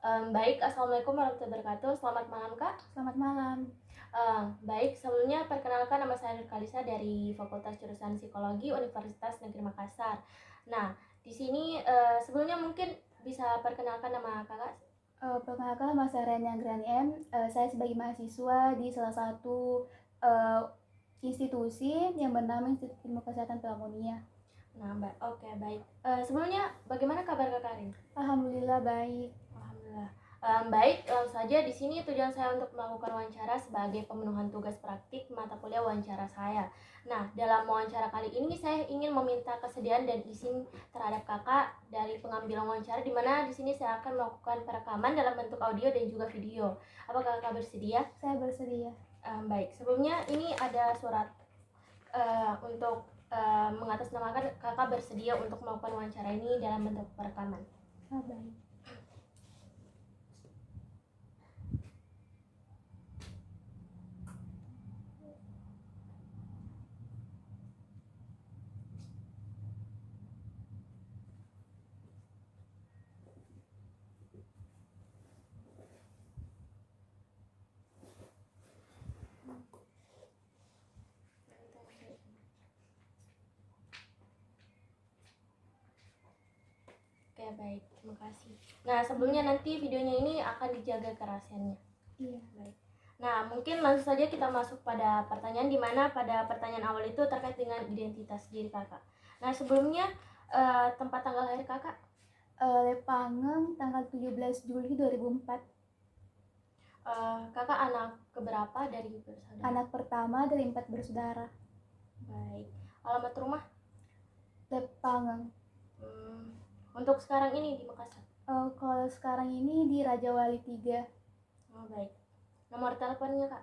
Baik, Assalamualaikum warahmatullahi wabarakatuh. Selamat malam, Kak. Selamat malam. Baik, sebelumnya perkenalkan nama saya Nurkalisa dari Fakultas Jurusan Psikologi Universitas Negeri Makassar. Nah, di sini sebelumnya mungkin bisa perkenalkan nama Kakak. Perkenalkan, nama saya Rania Grani M. Saya sebagai mahasiswa di salah satu institusi yang bernama Institut Ilmu Kesehatan Pelamonia. Nah, Mbak. Oke, baik. Sebelumnya bagaimana kabar Kakak Rin? Alhamdulillah baik. Alhamdulillah. Baik, langsung saja di sini tujuan saya untuk melakukan wawancara sebagai pemenuhan tugas praktik mata kuliah wawancara saya. Nah, dalam wawancara kali ini saya ingin meminta kesediaan dan izin terhadap Kakak dari pengambilan wawancara, di mana di sini saya akan melakukan perekaman dalam bentuk audio dan juga video. Apakah Kakak bersedia? Saya bersedia. Baik, sebelumnya ini ada surat untuk mengatasnamakan Kakak bersedia untuk melakukan wawancara ini dalam bentuk perekaman. Baik. Oke, baik, terima kasih. Nah, sebelumnya nanti videonya ini akan dijaga kerahasiaannya. Iya. Baik. Nah, mungkin langsung saja kita masuk pada pertanyaan, di mana pada pertanyaan awal itu terkait dengan identitas diri Kakak. Nah, sebelumnya tempat tanggal lahir Kakak? Lepangeng, tanggal 17 Juli 2004. Kakak anak keberapa dari bersaudara? Anak pertama dari 4 bersaudara. Baik. Alamat rumah? Lepangeng. Untuk sekarang ini di Makassar? Kalau sekarang ini di Raja Wali 3. Oh, baik. Nomor teleponnya, Kak?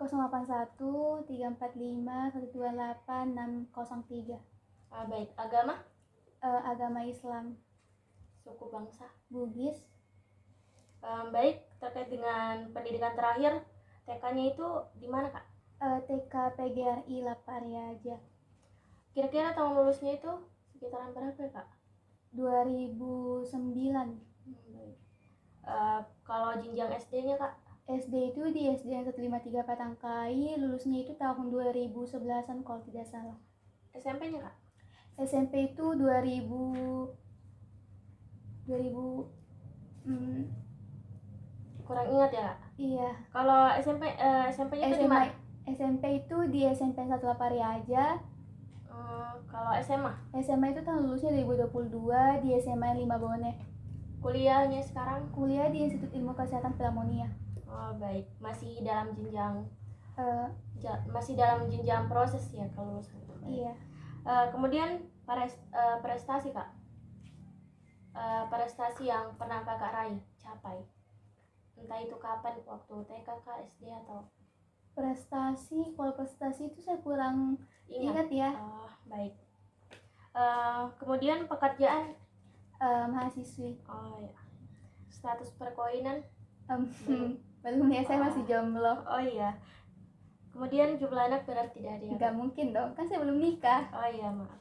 081 345 128 603. Baik. Agama? Agama Islam. Suku bangsa? Bugis. Baik, terkait dengan pendidikan terakhir, TK-nya itu di mana, Kak? TK PGRI Lapariaja. Kira-kira tahun lulusnya itu sekitaran berapa ya, Kak? 2009. Baik. Kalau jenjang SD-nya, Kak? SD itu di SDN 153 Patangkai, lulusnya itu tahun 2011-an kalau tidak salah. SMP-nya, Kak? SMP itu 2000 Kurang ingat ya, Kak? Iya. Kalau SMP-nya itu di mana? SMP itu di SMP 1 Lapariaja. Kalau SMA? SMA itu tahun lulusnya 2022 di SMA 5 Bone. Kuliahnya sekarang? Kuliah di Institut Ilmu Kesehatan Pelamonia. Oh, baik. Masih dalam jenjang proses ya kalau lulusan. Iya. Kemudian prestasi, Kak. Prestasi yang pernah Kakak raih, capai. Entah itu kapan, waktu TK, SD atau Kalau prestasi itu saya kurang ingat ya. Baik. Kemudian pekerjaan? Mahasiswi. Oh ya. Status perkawinan? Belum ya, saya masih jomblo. Oh iya. Kemudian jumlah anak berarti tidak ada ya? Nggak mungkin dong, kan saya belum nikah. Oh iya, maaf.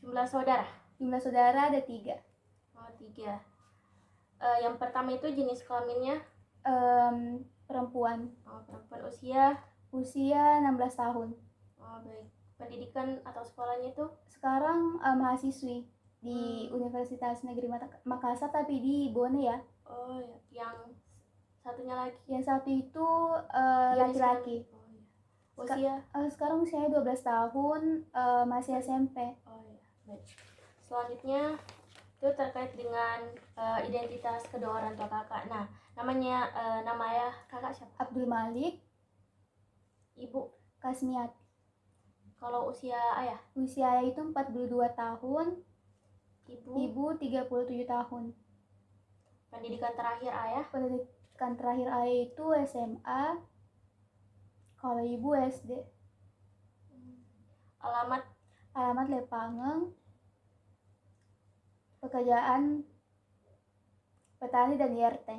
Jumlah saudara? Jumlah saudara ada 3. Oh, 3. Yang pertama itu jenis kelaminnya? Perempuan. Oh, perempuan. Usia 16 tahun. Oh, baik. Pendidikan atau sekolahnya itu? Sekarang mahasiswi di Universitas Negeri Makassar, tapi di Bone ya. Oh ya. Yang satunya lagi? Yang satu itu laki-laki. Oh, iya. Sekarang usianya 12 tahun, masih SMP. Oh ya, baik. Selanjutnya itu terkait dengan identitas kedua orang tua Kakak. Nah, nama ayah Kakak siapa? Abdul Malik. Ibu? Kasmiati. Kalau usia ayah? Usia ayah itu 42 tahun. Ibu 37 tahun. Pendidikan terakhir ayah? Pendidikan terakhir ayah itu SMA. Kalau ibu SD. Alamat Lepangeng. Pekerjaan petani dan IRT.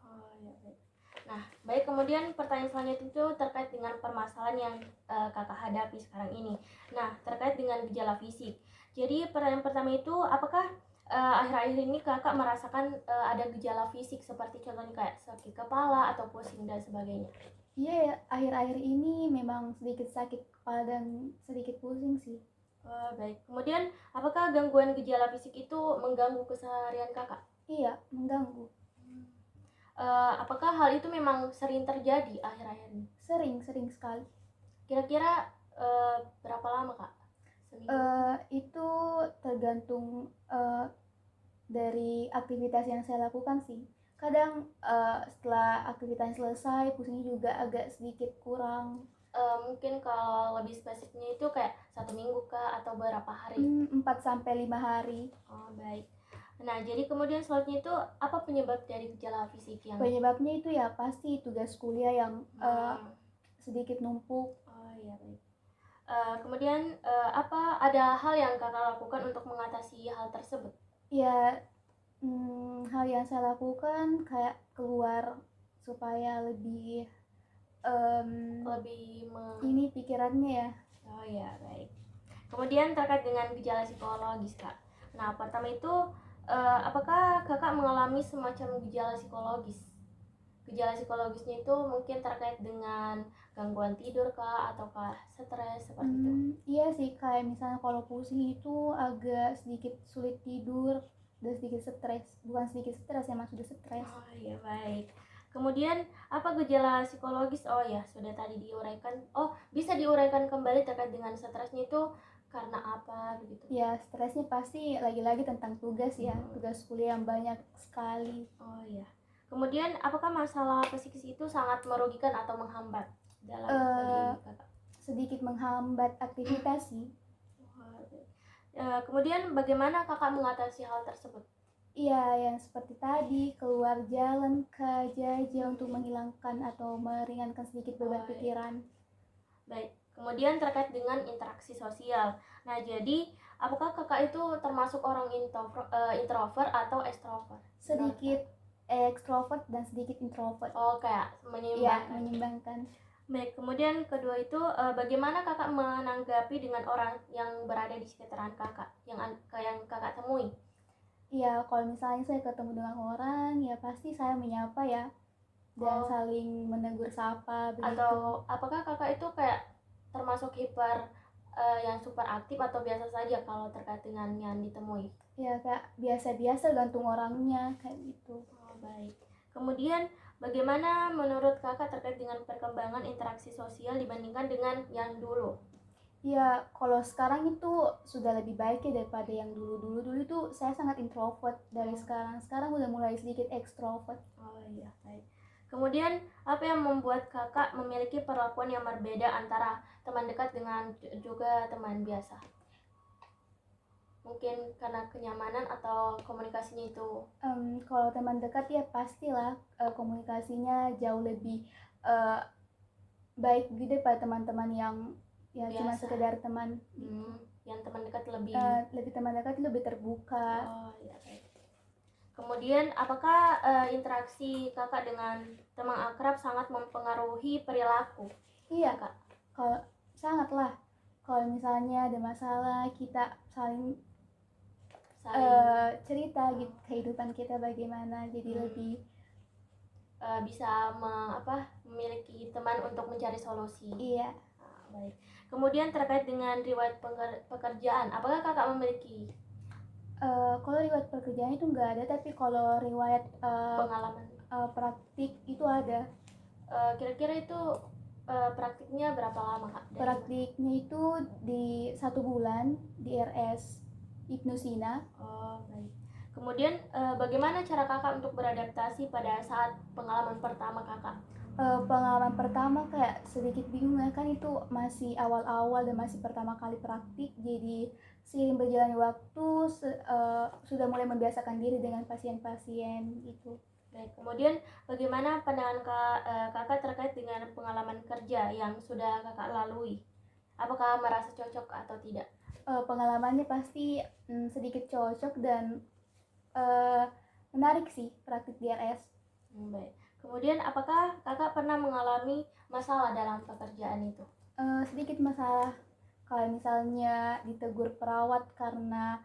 Oh ya, baik. Nah, baik, kemudian pertanyaan selanjutnya itu terkait dengan permasalahan yang Kakak hadapi sekarang ini. Nah, terkait dengan gejala fisik. Jadi pertanyaan pertama itu, apakah akhir-akhir ini kakak merasakan ada gejala fisik seperti contohnya kayak sakit kepala atau pusing dan sebagainya? Iya ya, akhir-akhir ini memang sedikit sakit kepala dan sedikit pusing sih. Baik. Kemudian, apakah gangguan gejala fisik itu mengganggu keseharian kakak? Iya, mengganggu. Apakah hal itu memang sering terjadi akhir-akhir ini? Sering sekali. Kira-kira berapa lama kak? Seminggu? Itu tergantung dari aktivitas yang saya lakukan sih. Kadang setelah aktivitas selesai, pusingnya juga agak sedikit kurang. Mungkin kalau lebih spesifiknya itu kayak 1 minggu kah atau berapa hari? 4-5 hari. Oh baik. Nah jadi kemudian selanjutnya itu apa penyebab dari gejala fisik yang? Penyebabnya itu ya pasti tugas kuliah yang sedikit numpuk. Oh iya baik. Kemudian apa ada hal yang kakak lakukan untuk mengatasi hal tersebut? Ya, hal yang saya lakukan kayak keluar supaya lebih ini pikirannya ya. Oh ya baik. Kemudian terkait dengan gejala psikologis kak. Nah pertama itu apakah kakak mengalami semacam gejala psikologis? Gejala psikologisnya itu mungkin terkait dengan gangguan tidur kah ataukah stres seperti itu? Iya sih, kayak misalnya kalau pusing itu agak sedikit sulit tidur dan sedikit stres. Bukan sedikit stres, emang sudah stres. Oh iya baik. Kemudian apa gejala psikologis? Oh ya sudah tadi diuraikan. Oh bisa diuraikan kembali terkait dengan stresnya itu karena apa begitu? Ya stresnya pasti lagi-lagi tentang tugas ya, tugas kuliah yang banyak sekali. Oh iya. Kemudian apakah masalah psikis itu sangat merugikan atau menghambat dalam bagi kakak? Sedikit menghambat aktivitas sih. Kemudian bagaimana kakak mengatasi hal tersebut? Iya, yang seperti tadi, keluar jalan ke jajah untuk menghilangkan atau meringankan sedikit beban pikiran. Baik, kemudian terkait dengan interaksi sosial. Nah, jadi apakah kakak itu termasuk orang introvert atau extrovert? Sedikit ekstrovert dan sedikit introvert. Oh, kayak Iya, menyimbangkan. Baik, kemudian kedua itu bagaimana kakak menanggapi dengan orang yang berada di sekitaran kakak, yang kakak temui? Iya, kalau misalnya saya ketemu dengan orang, ya pasti saya menyapa ya, dan saling menegur sapa begitu. Atau apakah kakak itu kayak termasuk hiper yang super aktif atau biasa saja kalau terkait dengan yang ditemui? Ya kayak biasa-biasa, gantung orangnya kayak gitu. Oh baik. Kemudian bagaimana menurut kakak terkait dengan perkembangan interaksi sosial dibandingkan dengan yang dulu? Ya, kalau sekarang itu sudah lebih baik ya daripada yang dulu. Dulu itu saya sangat introvert. Dari sekarang udah mulai sedikit ekstrovert. Oh iya, baik. Kemudian apa yang membuat kakak memiliki perlakuan yang berbeda antara teman dekat dengan juga teman biasa? Mungkin karena kenyamanan atau komunikasinya itu? Kalau teman dekat ya pastilah komunikasinya jauh lebih baik gitu daripada teman-teman yang ya biasa. Cuma sekedar teman. Yang teman dekat lebih terbuka. Oh iya baik. Kemudian apakah interaksi kakak dengan teman akrab sangat mempengaruhi perilaku? Iya kak, kalau sangatlah. Kalau misalnya ada masalah kita saling cerita gitu kehidupan kita bagaimana, jadi lebih bisa memiliki teman untuk mencari solusi. Iya. Baik. Kemudian terkait dengan riwayat pekerjaan, apakah kakak memiliki? Kalau riwayat pekerjaan itu nggak ada, tapi kalau riwayat pengalaman praktik itu ada. Kira-kira itu praktiknya berapa lama kak? Praktiknya itu di 1 bulan di RS Ibnu Sina. Oh baik. Kemudian bagaimana cara kakak untuk beradaptasi pada saat pengalaman pertama kakak? Pengalaman pertama kayak sedikit bingung ya, kan itu masih awal-awal dan masih pertama kali praktik, jadi seiring berjalannya waktu sudah mulai membiasakan diri dengan pasien-pasien itu. Baik, kemudian bagaimana pandangan kakak terkait dengan pengalaman kerja yang sudah kakak lalui? Apakah merasa cocok atau tidak? Pengalamannya pasti sedikit cocok dan menarik sih praktik di RS. Baik. Kemudian apakah kakak pernah mengalami masalah dalam pekerjaan itu? Sedikit masalah, kalau misalnya ditegur perawat karena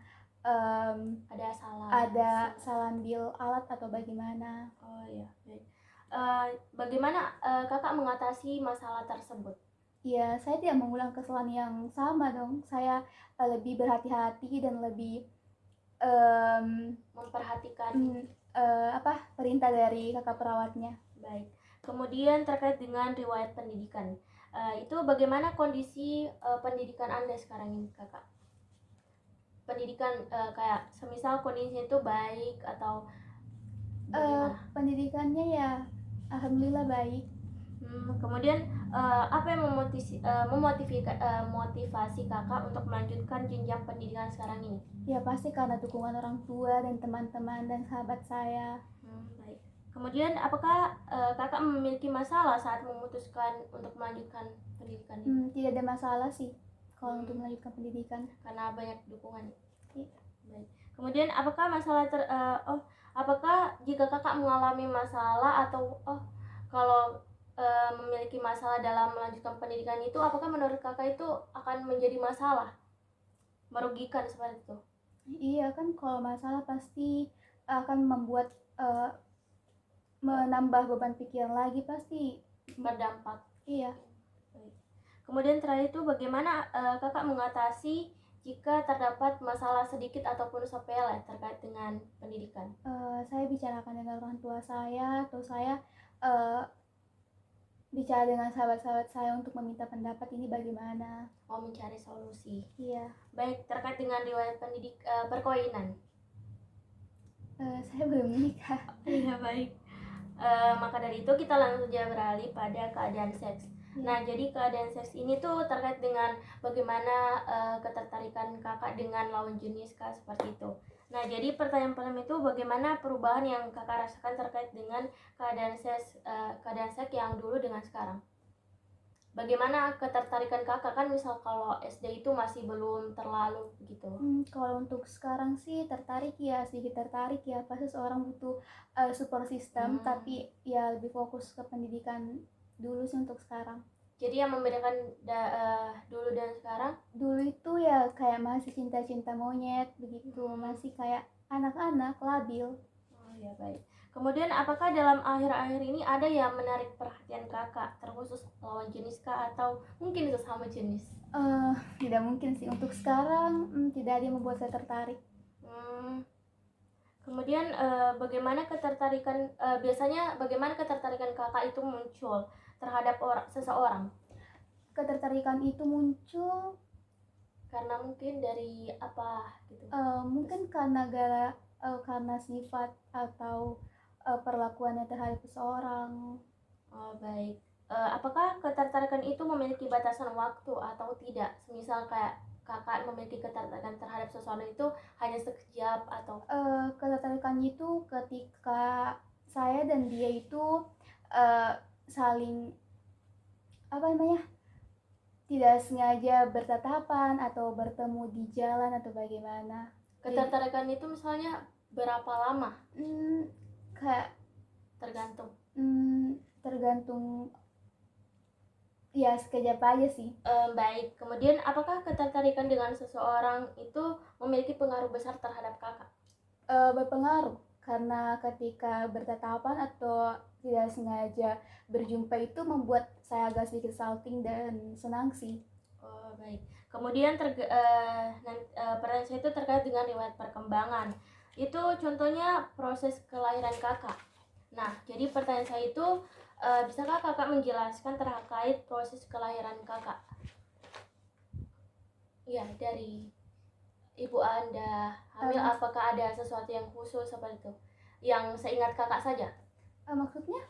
Ada salah. ada salah ambil alat atau bagaimana. Oh ya, baik. Bagaimana kakak mengatasi masalah tersebut? Ya, saya tidak mengulang kesalahan yang sama dong. Saya lebih berhati-hati dan lebih Memperhatikan. perintah dari kakak perawatnya. Baik. Kemudian terkait dengan riwayat pendidikan, itu bagaimana kondisi pendidikan Anda sekarang ini, kakak? Pendidikan kayak semisal kondisinya itu baik atau bagaimana? Pendidikannya ya alhamdulillah baik. Kemudian apa yang motivasi kakak untuk melanjutkan jenjang pendidikan sekarang ini? Ya pasti karena dukungan orang tua dan teman-teman dan sahabat saya. Baik. Kemudian apakah kakak memiliki masalah saat memutuskan untuk melanjutkan pendidikan ini? Tidak ada masalah sih kalau untuk melanjutkan pendidikan. Karena banyak dukungan. Iya. Baik. Kemudian apakah apakah jika kakak mengalami masalah atau kalau memiliki masalah dalam melanjutkan pendidikan itu, apakah menurut kakak itu akan menjadi masalah, merugikan seperti itu? Iya kan, kalau masalah pasti akan membuat menambah beban pikiran lagi, pasti berdampak. Iya. Kemudian terakhir itu bagaimana kakak mengatasi jika terdapat masalah sedikit ataupun sepele terkait dengan pendidikan? Saya bicarakan dengan orang tua saya, atau saya bicara dengan sahabat-sahabat saya untuk meminta pendapat ini bagaimana. Mencari solusi. Iya. Baik, terkait dengan riwayat perkawinan. Saya belum menikah. Iya, baik. Maka dari itu kita langsung saja beralih pada keadaan seks. Nah, jadi keadaan seks ini tuh terkait dengan bagaimana ketertarikan kakak dengan lawan jenis kak, seperti itu. Nah, jadi pertanyaan pertama itu bagaimana perubahan yang kakak rasakan terkait dengan keadaan seks yang dulu dengan sekarang? Bagaimana ketertarikan kakak, kan misal kalau SD itu masih belum terlalu begitu. Kalau untuk sekarang sih tertarik ya, sedikit tertarik ya. Pasti seorang butuh support system, tapi ya lebih fokus ke pendidikan dulu sih untuk sekarang. Jadi yang membedakan dulu dan sekarang? Dulu itu ya kayak masih cinta-cinta monyet begitu, masih kayak anak-anak labil. Oh ya, baik. Kemudian apakah dalam akhir-akhir ini ada yang menarik perhatian kakak, terkhusus lawan jenis kak atau mungkin sesama jenis? Tidak mungkin sih untuk sekarang, tidak ada yang membuat saya tertarik. Kemudian biasanya bagaimana ketertarikan kakak itu muncul terhadap seseorang? Ketertarikan itu muncul karena mungkin dari apa gitu? Mungkin karena sifat atau perlakuannya terhadap seseorang. Oh, baik. Apakah ketertarikan itu memiliki batasan waktu atau tidak? Semisal kayak kakak memiliki ketertarikan terhadap seseorang itu hanya sekejap atau? Ketertarikan itu ketika saya dan dia itu saling tidak sengaja bertatapan atau bertemu di jalan atau bagaimana. Ketertarikan itu misalnya berapa lama? Kayak tergantung. Tergantung ya, sekejap aja sih. Baik. Kemudian apakah ketertarikan dengan seseorang itu memiliki pengaruh besar terhadap kakak? Berpengaruh, karena ketika bertatapan atau tidak sengaja berjumpa itu membuat saya agak sedikit salting dan senang sih. Oh, baik. Kemudian pertanyaan saya itu terkait dengan riwayat perkembangan. Itu contohnya proses kelahiran kakak. Nah, jadi pertanyaan saya itu bisakah kakak menjelaskan terkait proses kelahiran kakak? Iya, dari ibu Anda hamil, apakah ada sesuatu yang khusus seperti itu? Yang seingat kakak saja. Maksudnya?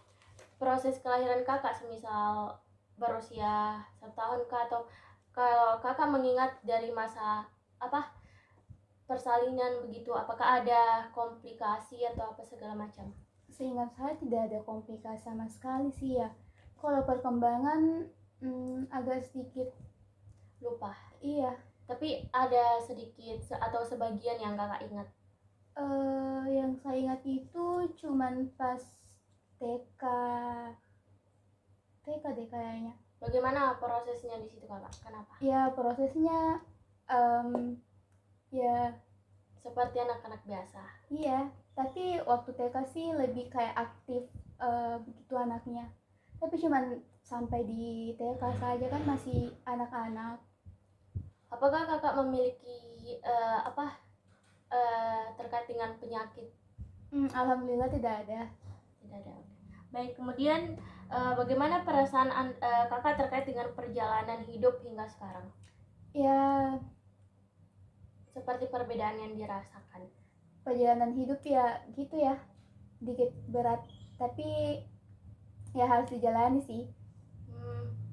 Proses kelahiran kakak, semisal berusia 1 tahun kah, atau kalau kakak mengingat dari masa persalinan begitu, apakah ada komplikasi atau apa segala macam? Seingat saya tidak ada komplikasi sama sekali sih ya. Kalau perkembangan agak sedikit lupa. Iya. Tapi ada sedikit atau sebagian yang kakak ingat? Yang saya ingat itu cuman pas TK deh kayaknya. Bagaimana prosesnya di situ kakak? Kenapa? Ya prosesnya ya Seperti anak-anak biasa. Iya, tapi waktu TK sih lebih kayak aktif begitu anaknya. Tapi cuman sampai di TK saja kan masih anak-anak. Apakah kakak memiliki terkait dengan penyakit? Alhamdulillah tidak ada. Tidak ada. Baik, kemudian bagaimana perasaan kakak terkait dengan perjalanan hidup hingga sekarang? Ya, Seperti perbedaan yang dirasakan. perjalanan hidup ya gitu ya, dikit berat, tapi ya harus dijalani sih.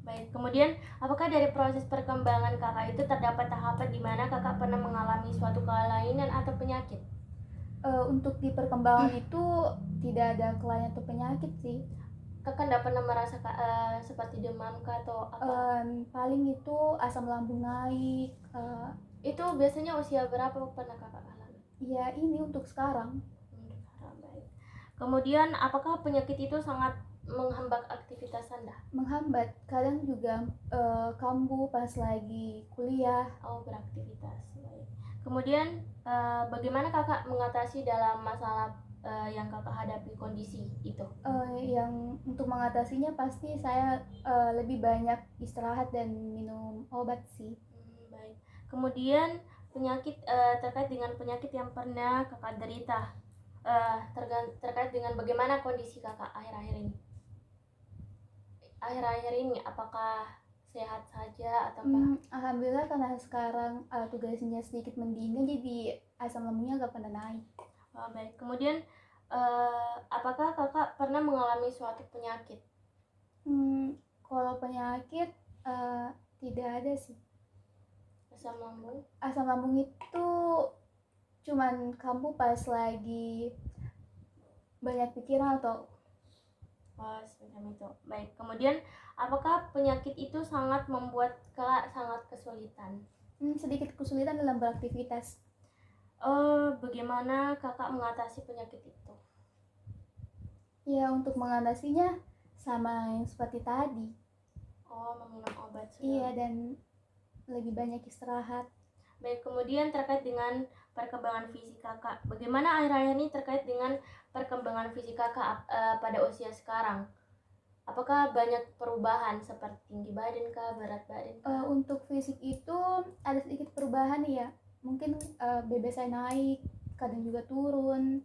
Baik, kemudian apakah dari proses perkembangan kakak itu terdapat tahapan di mana kakak pernah mengalami suatu kelainan atau penyakit? Untuk di perkembangan itu tidak ada kelainan atau penyakit sih. Kakak tidak pernah merasa seperti demam kah atau apa? Paling itu asam lambung naik. Itu biasanya usia berapa pernah kakak alami? Ya ini untuk sekarang. Baik. Kemudian apakah penyakit itu sangat menghambat aktivitas Anda? Menghambat, kadang juga kambuh pas lagi kuliah. Beraktivitas. Baik. Kemudian bagaimana kakak mengatasi dalam masalah yang kakak hadapi kondisi itu? Yang untuk mengatasinya pasti saya lebih banyak istirahat dan minum obat sih. Baik. Kemudian penyakit terkait dengan penyakit yang pernah kakak derita, terkait dengan bagaimana kondisi kakak akhir-akhir ini, apakah sehat saja ataukah? Alhamdulillah karena sekarang tugasnya sedikit mendingan, jadi asam lambungnya gak pernah naik. Baik. Kemudian apakah kakak pernah mengalami suatu penyakit? Kalau penyakit tidak ada sih. Asam lambung? Asam lambung itu cuman kambuh pas lagi banyak pikiran atau semacam itu. Baik. Kemudian apakah penyakit itu sangat membuat kakak sangat kesulitan? Sedikit kesulitan dalam beraktivitas. Bagaimana kakak mengatasi penyakit itu? Ya untuk mengatasinya sama yang seperti tadi. Meminum obat. Iya, dan lebih banyak istirahat. Baik, kemudian terkait dengan perkembangan fisik kakak, bagaimana akhir-akhir ini terkait dengan perkembangan fisik kakak pada usia sekarang? Apakah banyak perubahan seperti tinggi badan kah, berat badan kah? Untuk fisik itu ada sedikit perubahan ya. Mungkin BB saya naik, kadang juga turun.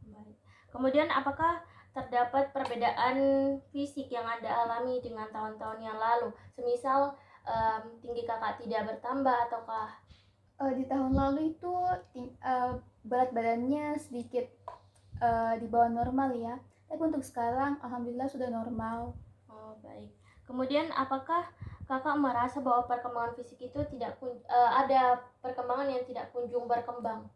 Baik. Kemudian apakah terdapat perbedaan fisik yang Anda alami dengan tahun-tahun yang lalu? Semisal tinggi kakak tidak bertambah ataukah? Di tahun lalu itu berat badannya sedikit di bawah normal ya. Tapi untuk sekarang alhamdulillah sudah normal. Baik. Kemudian apakah kakak merasa bahwa perkembangan fisik itu ada perkembangan yang tidak kunjung berkembang?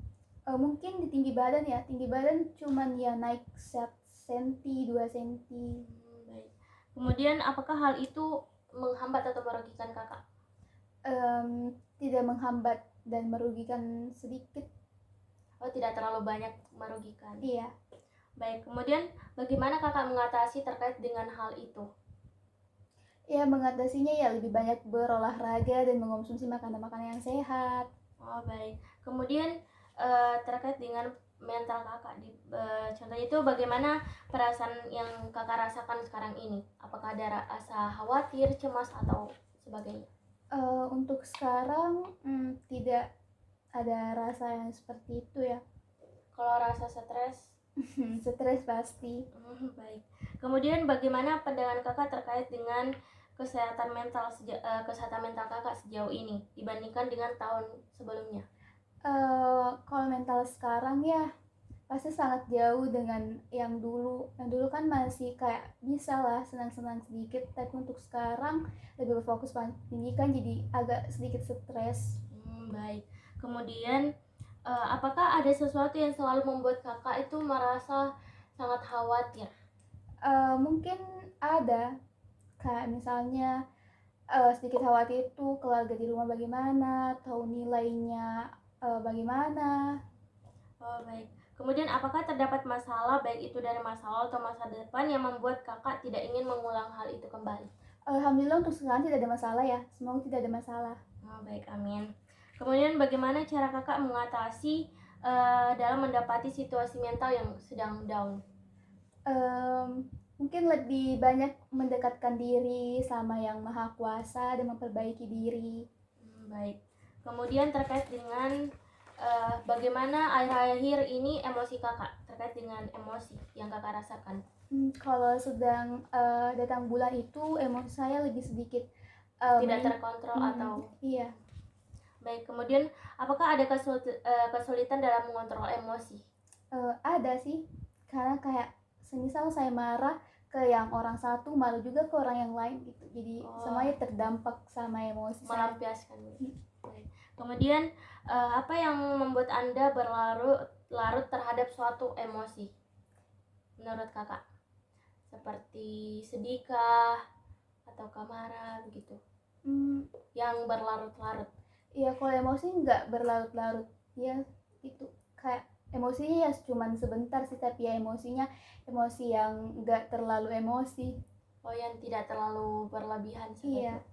Mungkin di tinggi badan ya. Tinggi badan cuman ya naik 1 cm, 2 cm. Baik. Kemudian apakah hal itu menghambat atau merugikan kakak? Tidak menghambat dan merugikan sedikit. Tidak terlalu banyak merugikan. Iya. Baik, kemudian bagaimana kakak mengatasi terkait dengan hal itu? Ya, mengatasinya ya lebih banyak berolahraga dan mengonsumsi makanan-makanan yang sehat. Baik. Kemudian terkait dengan mental kakak, contohnya itu bagaimana perasaan yang kakak rasakan sekarang ini? Apakah ada rasa khawatir, cemas atau sebagainya? Untuk sekarang tidak ada rasa yang seperti itu ya. Kalau rasa stres? Stres pasti. Baik. Kemudian bagaimana pandangan kakak terkait dengan kesehatan mental kakak sejauh ini dibandingkan dengan tahun sebelumnya? Kalau mental sekarang ya pasti sangat jauh dengan yang dulu. Yang dulu kan masih kayak bisa lah senang-senang sedikit, tapi untuk sekarang lebih berfokus pendidikan, jadi agak sedikit stres. Baik. Kemudian apakah ada sesuatu yang selalu membuat kakak itu merasa sangat khawatir? Mungkin ada, kayak misalnya sedikit khawatir itu keluarga di rumah bagaimana, atau nilainya bagaimana. Baik. Kemudian apakah terdapat masalah, baik itu dari masa lalu atau masa depan, yang membuat kakak tidak ingin mengulang hal itu kembali? Alhamdulillah untuk sekarang tidak ada masalah ya, semoga tidak ada masalah. Baik, amin. Kemudian bagaimana cara kakak mengatasi dalam mendapati situasi mental yang sedang down? Mungkin lebih banyak mendekatkan diri sama yang maha kuasa dan memperbaiki diri. Baik. Kemudian terkait dengan bagaimana akhir-akhir ini emosi kakak, terkait dengan emosi yang kakak rasakan? Kalau sedang datang bulan itu emosi saya lebih sedikit Tidak terkontrol atau? Iya. Baik. Kemudian apakah ada kesulitan dalam mengontrol emosi? Ada sih, karena kayak semisal saya marah ke yang orang satu, malu juga ke orang yang lain gitu. Jadi semuanya terdampak sama emosi saya. Melampiaskan. Baik. Kemudian apa yang membuat Anda berlarut terhadap suatu emosi menurut kakak? Seperti sedihkah atau marah begitu? Yang berlarut-larut. Iya, kalau emosi nggak berlarut-larut. Ya itu kayak emosinya ya cuman sebentar sih, tapi ya emosinya emosi yang nggak terlalu emosi. Oh, yang tidak terlalu berlebihan seperti Iya. itu.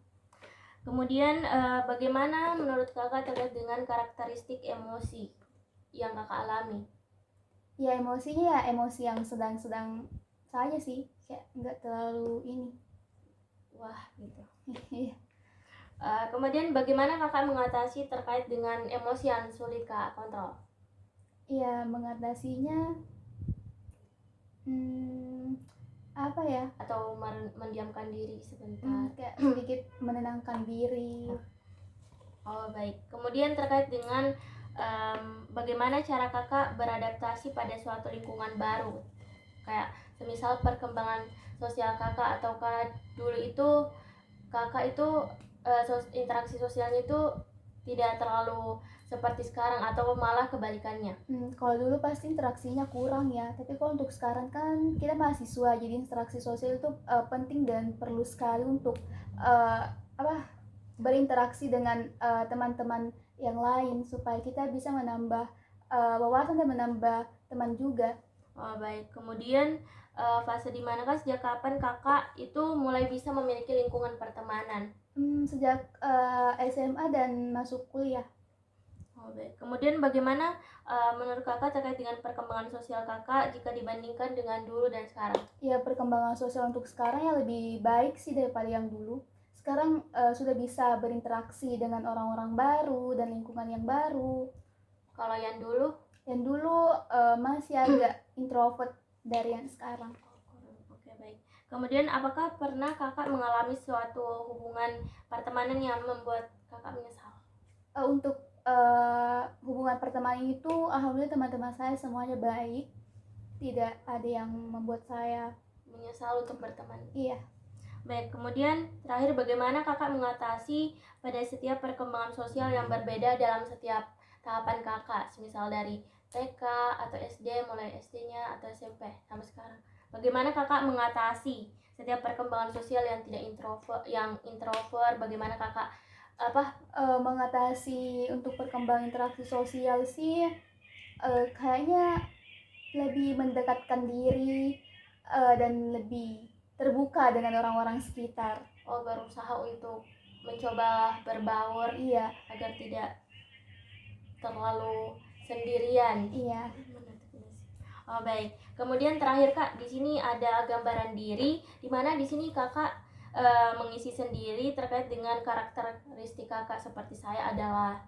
Kemudian bagaimana menurut kakak terkait dengan karakteristik emosi yang kakak alami? Ya emosinya ya emosi yang sedang-sedang saja sih, kayak nggak terlalu ini. Wah, gitu. Iya. Kemudian bagaimana kakak mengatasi terkait dengan emosi yang sulit kakak kontrol? Iya, mengatasinya apa ya? Atau mendiamkan diri sebentar? Kayak sedikit menenangkan diri. Oh, baik. Kemudian terkait dengan bagaimana cara kakak beradaptasi pada suatu lingkungan baru, kayak semisal perkembangan sosial kakak, ataukah dulu itu kakak itu interaksi sosialnya itu tidak terlalu seperti sekarang atau malah kebalikannya? Kalau dulu pasti interaksinya kurang ya, tapi kalau untuk sekarang kan kita mahasiswa, jadi interaksi sosial itu penting dan perlu sekali untuk berinteraksi dengan teman-teman yang lain supaya kita bisa menambah wawasan dan menambah teman juga. Oh, baik. Kemudian fase di manakah, sejak kapan kakak itu mulai bisa memiliki lingkungan pertemanan? Sejak SMA dan masuk kuliah. Oh, baik. Kemudian bagaimana menurut kakak terkait dengan perkembangan sosial kakak jika dibandingkan dengan dulu dan sekarang? Ya, perkembangan sosial untuk sekarang ya lebih baik sih daripada yang dulu. Sekarang sudah bisa berinteraksi dengan orang-orang baru dan lingkungan yang baru. Kalau yang dulu? Yang dulu masih agak introvert dari yang sekarang. Oke, baik. Kemudian apakah pernah kakak mengalami suatu hubungan pertemanan yang membuat kakak menyesal? Untuk hubungan pertemanan itu alhamdulillah teman-teman saya semuanya baik, tidak ada yang membuat saya menyesal untuk berteman. Iya. Baik, kemudian terakhir, bagaimana kakak mengatasi pada setiap perkembangan sosial yang berbeda dalam setiap tahapan kakak, misal dari TK atau SD, mulai SD-nya atau SMP sampai sekarang? Bagaimana kakak mengatasi setiap perkembangan sosial yang tidak introvert, bagaimana kakak mengatasi untuk perkembangan interaksi sosial sih kayaknya lebih mendekatkan diri dan lebih terbuka dengan orang-orang sekitar. Oh, berusaha untuk mencoba berbaur, iya, agar tidak terlalu sendirian. Iya. Oh, baik. Kemudian terakhir kak, di sini ada gambaran diri, di mana di sini kakak mengisi sendiri terkait dengan karakteristik kakak. Seperti saya adalah,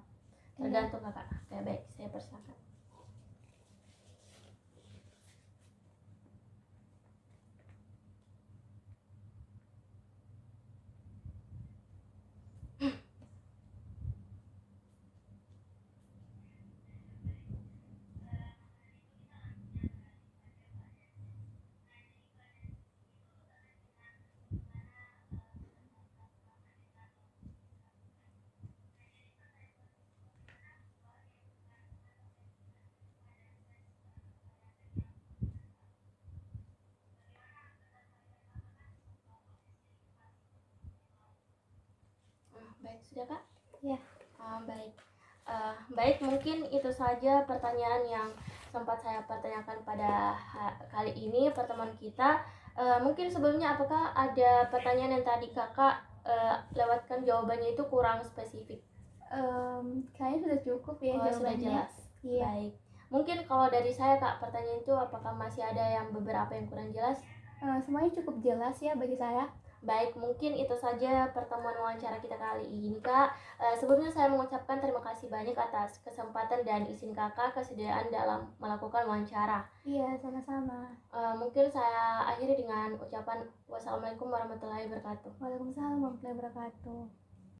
tergantung kakak. Oke, baik, saya persilakan. Baik, sudah kak? Ya. Baik. Baik, mungkin itu saja pertanyaan yang sempat saya pertanyakan pada kali ini pertemuan kita. Mungkin sebelumnya apakah ada pertanyaan yang tadi kakak lewatkan jawabannya itu kurang spesifik? Kayaknya sudah cukup ya jawabannya. Sudah jelas. Iya. Baik. Mungkin kalau dari saya Kak, pertanyaan itu apakah masih ada yang beberapa yang kurang jelas? Semuanya cukup jelas ya bagi saya. Baik, mungkin itu saja pertemuan wawancara kita kali ini Kak. Sebelumnya saya mengucapkan terima kasih banyak atas kesempatan dan izin Kakak kesediaan dalam melakukan wawancara. Iya, sama-sama. Mungkin saya akhiri dengan ucapan wassalamualaikum warahmatullahi wabarakatuh. Waalaikumsalam warahmatullahi wabarakatuh.